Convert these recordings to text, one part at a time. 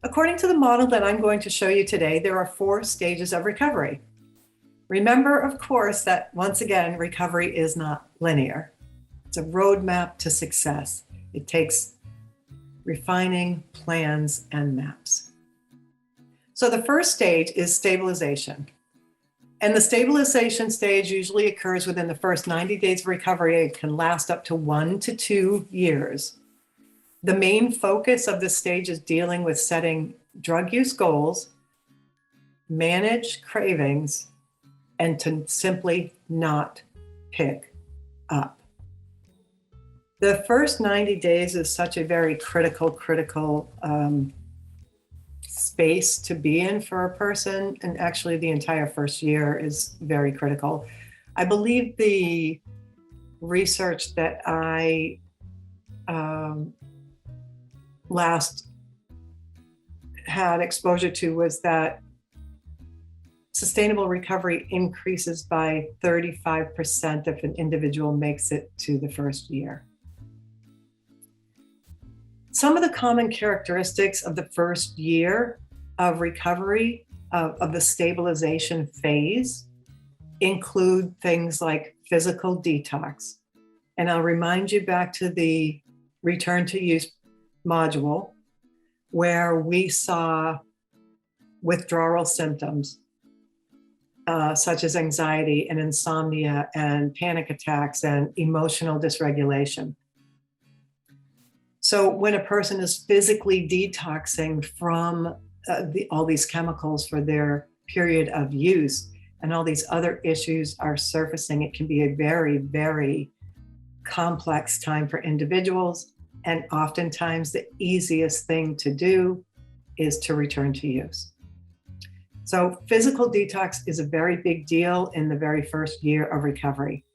According to the model that I'm going to show you today, there are 4 stages of recovery. Remember, of course, that once again, recovery is not linear. It's a roadmap to success. It takes refining plans and maps. So the first stage is stabilization. And the stabilization stage usually occurs within the first 90 days of recovery. It can last up to 1 to 2 years. The main focus of this stage is dealing with setting drug use goals, manage cravings, and to simply not pick up. The first 90 days is such a very critical space to be in for a person. And actually the entire first year is very critical. I believe the research that I last had exposure to was that sustainable recovery increases by 35% if an individual makes it to the first year. Some of the common characteristics of the first year of recovery, of the stabilization phase, include things like physical detox. And I'll remind you back to the return to use module, where we saw withdrawal symptoms such as anxiety and insomnia and panic attacks and emotional dysregulation. So when a person is physically detoxing from all these chemicals for their period of use, and all these other issues are surfacing, it can be a very, very complex time for individuals. And oftentimes the easiest thing to do is to return to use. So physical detox is a very big deal in the very first year of recovery.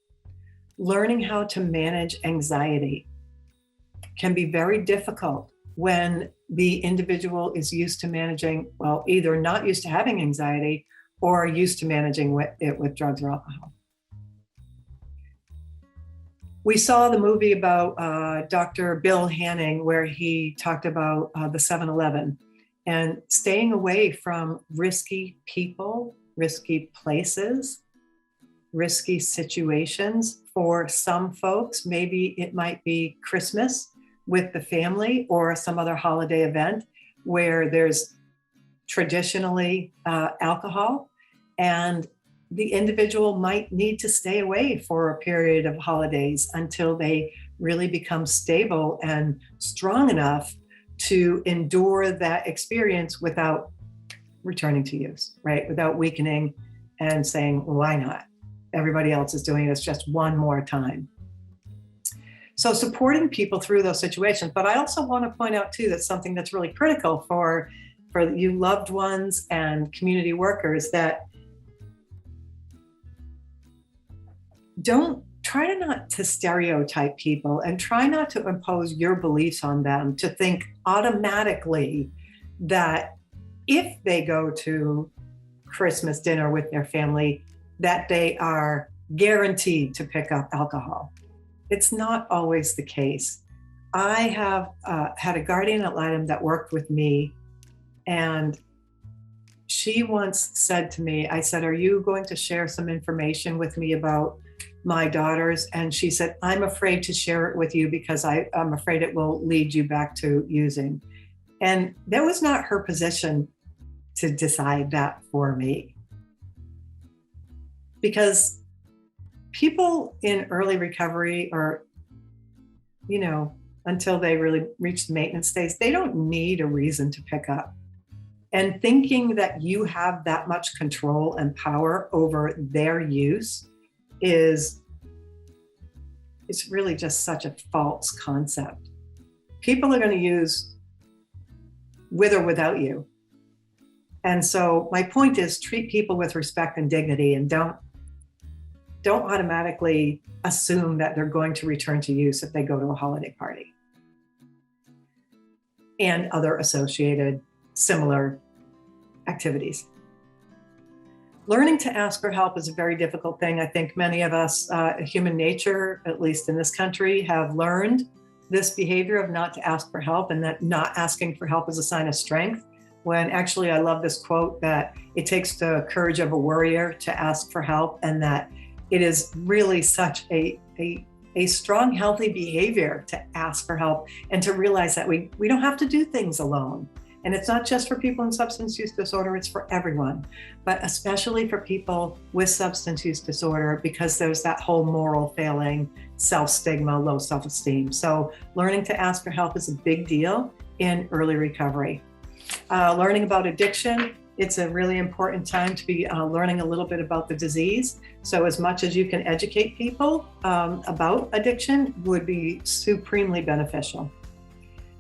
Learning how to manage anxiety can be very difficult when the individual is used to managing, well, either not used to having anxiety or used to managing it with drugs or alcohol. We saw the movie about Dr. Bill Hanning, where he talked about the 7-Eleven and staying away from risky people, risky places, risky situations. For some folks, maybe it might be Christmas with the family or some other holiday event where there's traditionally alcohol, and the individual might need to stay away for a period of holidays until they really become stable and strong enough to endure that experience without returning to use, right? Without weakening and saying, why not? Everybody else is doing this just one more time. So supporting people through those situations. But I also want to point out too, that something that's really critical for you loved ones and community workers, that don't try not to stereotype people and try not to impose your beliefs on them, to think automatically that if they go to Christmas dinner with their family, that they are guaranteed to pick up alcohol. It's not always the case. I have had a guardian ad litem that worked with me, and she once said to me, I said, are you going to share some information with me about my daughters? And she said, I'm afraid to share it with you because I'm afraid it will lead you back to using. And that was not her position to decide that for me. Because people in early recovery, or, until they really reach the maintenance stage, they don't need a reason to pick up. And thinking that you have that much control and power over their use is really just such a false concept. People are going to use with or without you. And so my point is, treat people with respect and dignity, and don't automatically assume that they're going to return to use if they go to a holiday party and other associated similar activities. Learning to ask for help is a very difficult thing. I think many of us, human nature, at least in this country, have learned this behavior of not to ask for help, and that not asking for help is a sign of strength. when actually I love this quote that it takes the courage of a warrior to ask for help, and that it is really such a strong, healthy behavior to ask for help and to realize that we don't have to do things alone. And it's not just for people in substance use disorder, it's for everyone, but especially for people with substance use disorder, because there's that whole moral failing, self-stigma, low self-esteem. So learning to ask for help is a big deal in early recovery. Learning about addiction, it's a really important time to be learning a little bit about the disease. So as much as you can educate people about addiction would be supremely beneficial.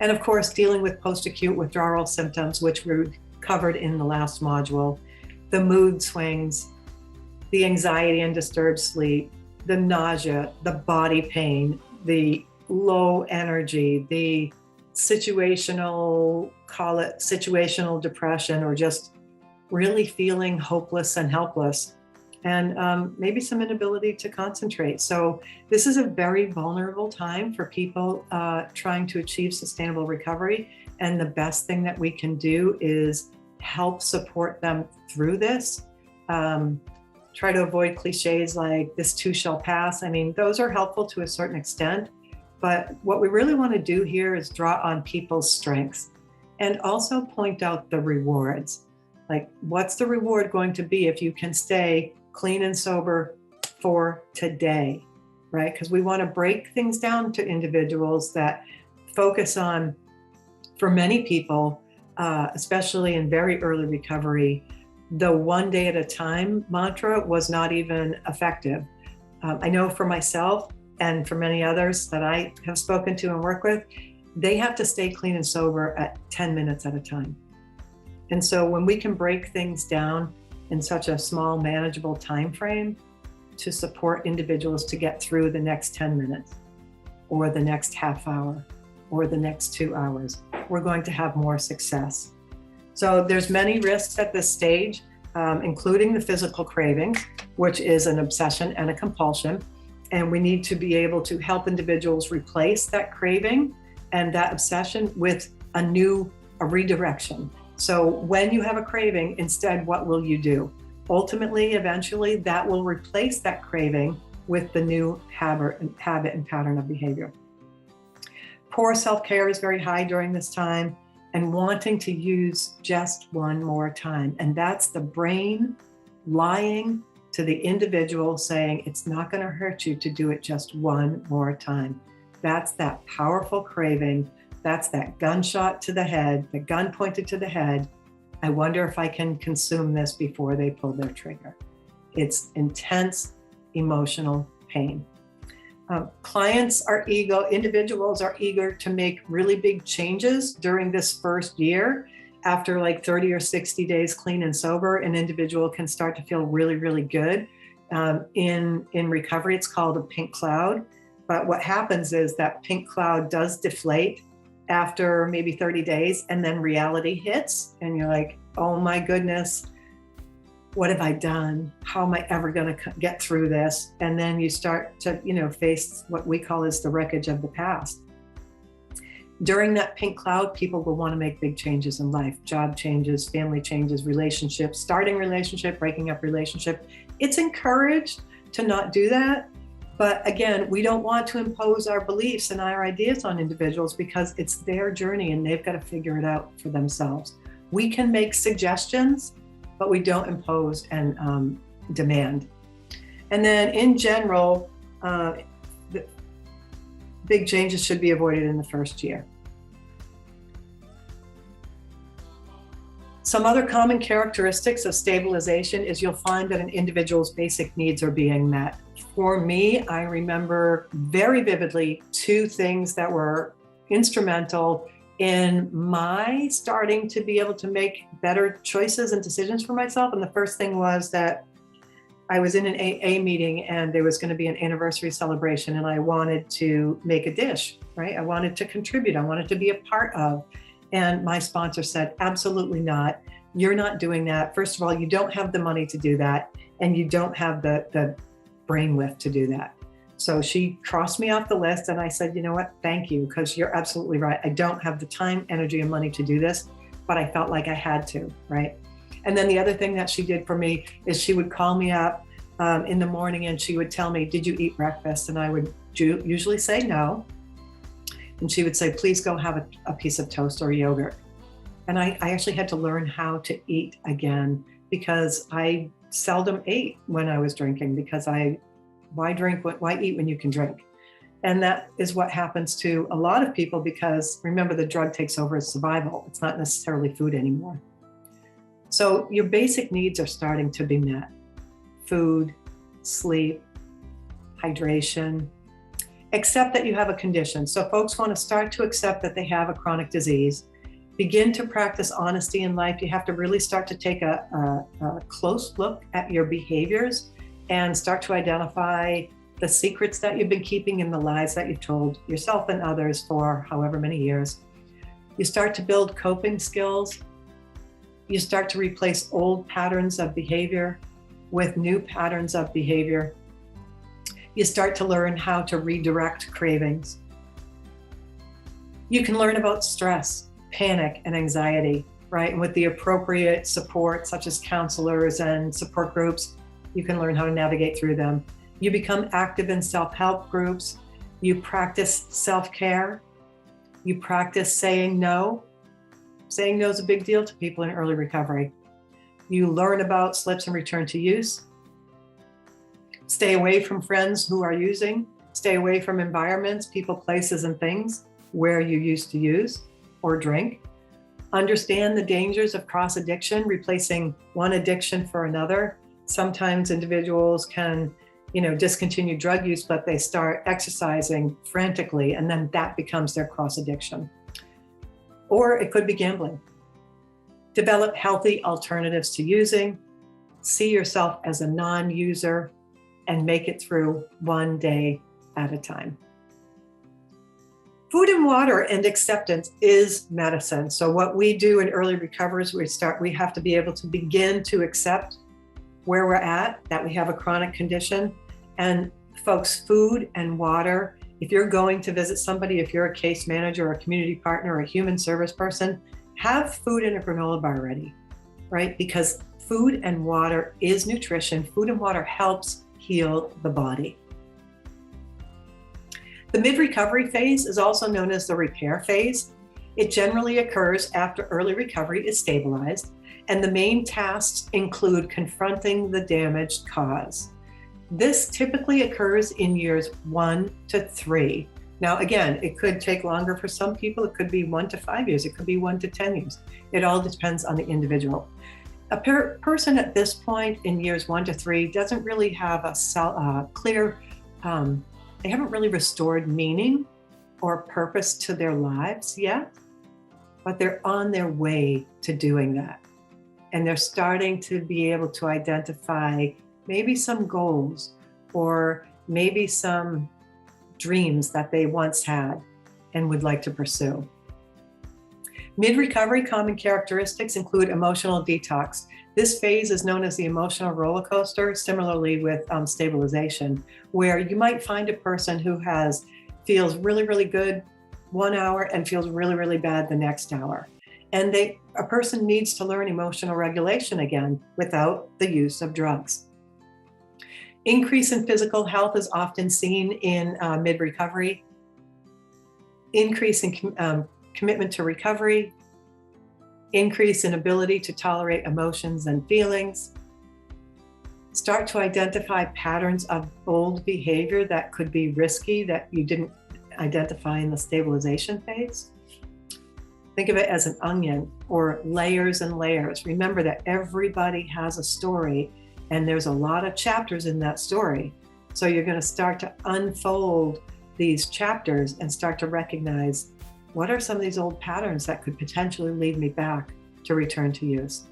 And of course, dealing with post-acute withdrawal symptoms, which we covered in the last module, the mood swings, the anxiety and disturbed sleep, the nausea, the body pain, the low energy, the situational, call it situational depression, or just really feeling hopeless and helpless, and maybe some inability to concentrate. So this is a very vulnerable time for people trying to achieve sustainable recovery. And the best thing that we can do is help support them through this. Try to avoid cliches like this too shall pass. I mean, those are helpful to a certain extent, but what we really want to do here is draw on people's strengths and also point out the rewards. Like, what's the reward going to be if you can stay clean and sober for today, right? Because we want to break things down to individuals that focus on, for many people, especially in very early recovery, the one day at a time mantra was not even effective. I know for myself and for many others that I have spoken to and work with, they have to stay clean and sober at 10 minutes at a time. And so when we can break things down in such a small, manageable time frame to support individuals to get through the next 10 minutes or the next half hour or the next 2 hours, we're going to have more success. So there's many risks at this stage, including the physical cravings, which is an obsession and a compulsion. And we need to be able to help individuals replace that craving and that obsession with a redirection. So when you have a craving, instead, what will you do? Ultimately, eventually, that will replace that craving with the new habit and pattern of behavior. Poor self-care is very high during this time, and wanting to use just one more time. And that's the brain lying to the individual saying, it's not going to hurt you to do it just one more time. That's that powerful craving. That's that gunshot to the head, the gun pointed to the head. I wonder if I can consume this before they pull their trigger. It's intense emotional pain. Individuals are eager to make really big changes during this first year. After like 30 or 60 days clean and sober, an individual can start to feel really, really good. In recovery, it's called a pink cloud. But what happens is that pink cloud does deflate after maybe 30 days, and then reality hits and you're like, oh my goodness, what have I done? How am I ever going to get through this? And then you start to, face what we call as the wreckage of the past. During that pink cloud, people will want to make big changes in life, job changes, family changes, relationships, starting relationship, breaking up relationship. It's encouraged to not do that. But again, we don't want to impose our beliefs and our ideas on individuals because it's their journey and they've got to figure it out for themselves. We can make suggestions, but we don't impose and demand. And then in general, the big changes should be avoided in the first year. Some other common characteristics of stabilization is you'll find that an individual's basic needs are being met. For me, I remember very vividly 2 things that were instrumental in my starting to be able to make better choices and decisions for myself. And the first thing was that I was in an AA meeting and there was going to be an anniversary celebration and I wanted to make a dish, right? I wanted to contribute. I wanted to be a part of. And my sponsor said, absolutely not. You're not doing that. First of all, you don't have the money to do that. And you don't have the brainwidth to do that. So she crossed me off the list and I said, you know what, thank you, because you're absolutely right. I don't have the time, energy, and money to do this. but I felt like I had to, right? And then the other thing that she did for me is she would call me up in the morning and she would tell me, did you eat breakfast? And I would usually say no. And she would say, please go have a piece of toast or yogurt. And I actually had to learn how to eat again, because I seldom ate when I was drinking, because why eat when you can drink? And that is what happens to a lot of people, because remember, the drug takes over as survival. It's not necessarily food anymore. So your basic needs are starting to be met: food, sleep, hydration. Accept that you have a condition. So folks want to start to accept that they have a chronic disease. Begin to practice honesty in life. You have to really start to take a close look at your behaviors and start to identify the secrets that you've been keeping and the lies that you've told yourself and others for however many years. You start to build coping skills. You start to replace old patterns of behavior with new patterns of behavior. You start to learn how to redirect cravings. You can learn about stress, panic, and anxiety, right? And with the appropriate support, such as counselors and support groups, you can learn how to navigate through them. You become active in self-help groups. You practice self-care. You practice saying no. Saying no is a big deal to people in early recovery. You learn about slips and return to use. Stay away from friends who are using. Stay away from environments, people, places, and things where you used to use or drink. Understand the dangers of cross-addiction, replacing one addiction for another. Sometimes individuals can, discontinue drug use, but they start exercising frantically, and then that becomes their cross-addiction. Or it could be gambling. Develop healthy alternatives to using. See yourself as a non-user and make it through one day at a time. Food and water and acceptance is medicine. So what we do in early recovery is we have to be able to begin to accept where we're at, that we have a chronic condition. And folks, food and water, if you're going to visit somebody, if you're a case manager or a community partner or a human service person, have food in a granola bar ready, right? Because food and water is nutrition. Food and water helps heal the body. The mid-recovery phase is also known as the repair phase. It generally occurs after early recovery is stabilized, and the main tasks include confronting the damaged cause. This typically occurs in years 1 to 3. Now, again, it could take longer for some people. It could be 1 to 5 years. It could be 1 to 10 years. It all depends on the individual. A person at this point in years 1 to 3 doesn't really have a clear, they haven't really restored meaning or purpose to their lives yet, but they're on their way to doing that. And they're starting to be able to identify maybe some goals or maybe some dreams that they once had and would like to pursue. Mid-recovery common characteristics include emotional detox. This phase is known as the emotional roller coaster, similarly with stabilization, where you might find a person who feels really, really good 1 hour and feels really, really bad the next hour. And a person needs to learn emotional regulation again without the use of drugs. Increase in physical health is often seen in mid-recovery. Increase in commitment to recovery, increase in ability to tolerate emotions and feelings, start to identify patterns of old behavior that could be risky that you didn't identify in the stabilization phase. Think of it as an onion or layers and layers. Remember that everybody has a story and there's a lot of chapters in that story. So you're going to start to unfold these chapters and start to recognize, what are some of these old patterns that could potentially lead me back to return to use?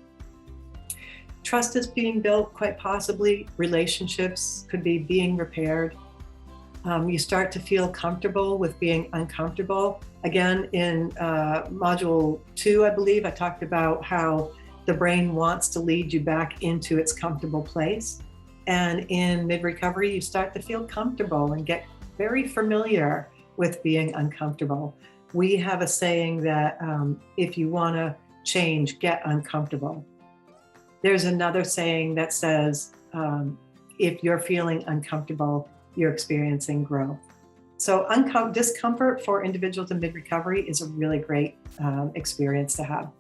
Trust is being built, quite possibly. Relationships could be being repaired. You start to feel comfortable with being uncomfortable. Again, in module 2, I believe, I talked about how the brain wants to lead you back into its comfortable place. And in mid-recovery, you start to feel comfortable and get very familiar with being uncomfortable. We have a saying that if you want to change, get uncomfortable. There's another saying that says, if you're feeling uncomfortable, you're experiencing growth. So discomfort for individuals in mid-recovery is a really great experience to have.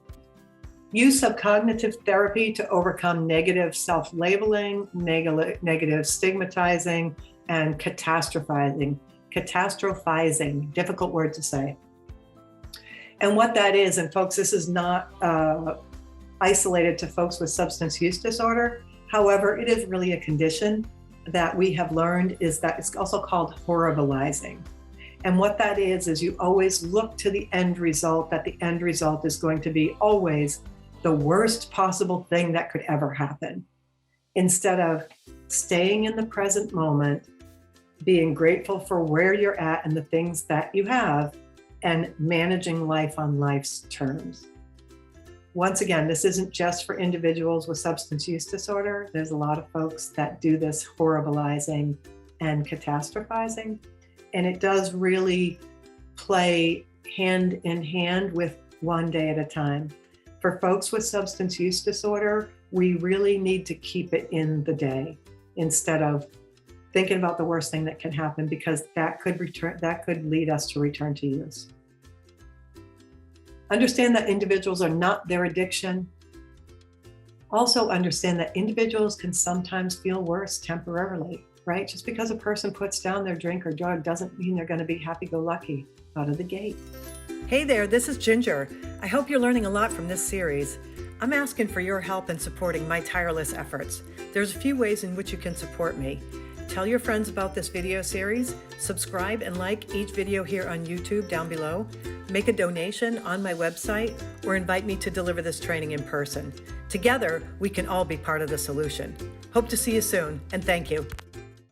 Use of cognitive therapy to overcome negative self-labeling, negative stigmatizing, and catastrophizing. Catastrophizing, difficult word to say. And what that is, and folks, this is not isolated to folks with substance use disorder. However, it is really a condition that we have learned is that it's also called horribilizing. And what that is you always look to the end result, that the end result is going to be always the worst possible thing that could ever happen. Instead of staying in the present moment, being grateful for where you're at and the things that you have, and managing life on life's terms. Once again, this isn't just for individuals with substance use disorder. There's a lot of folks that do this horribilizing and catastrophizing, and it does really play hand in hand with one day at a time. For folks with substance use disorder, we really need to keep it in the day instead of thinking about the worst thing that can happen, because that could lead us to return to use. Understand that individuals are not their addiction. Also understand that individuals can sometimes feel worse temporarily, right? Just because a person puts down their drink or drug doesn't mean they're going to be happy-go-lucky out of the gate. Hey there, this is Ginger. I hope you're learning a lot from this series. I'm asking for your help in supporting my tireless efforts. There's a few ways in which you can support me. Tell your friends about this video series, subscribe and like each video here on YouTube down below, make a donation on my website, or invite me to deliver this training in person. Together, we can all be part of the solution. Hope to see you soon, and thank you.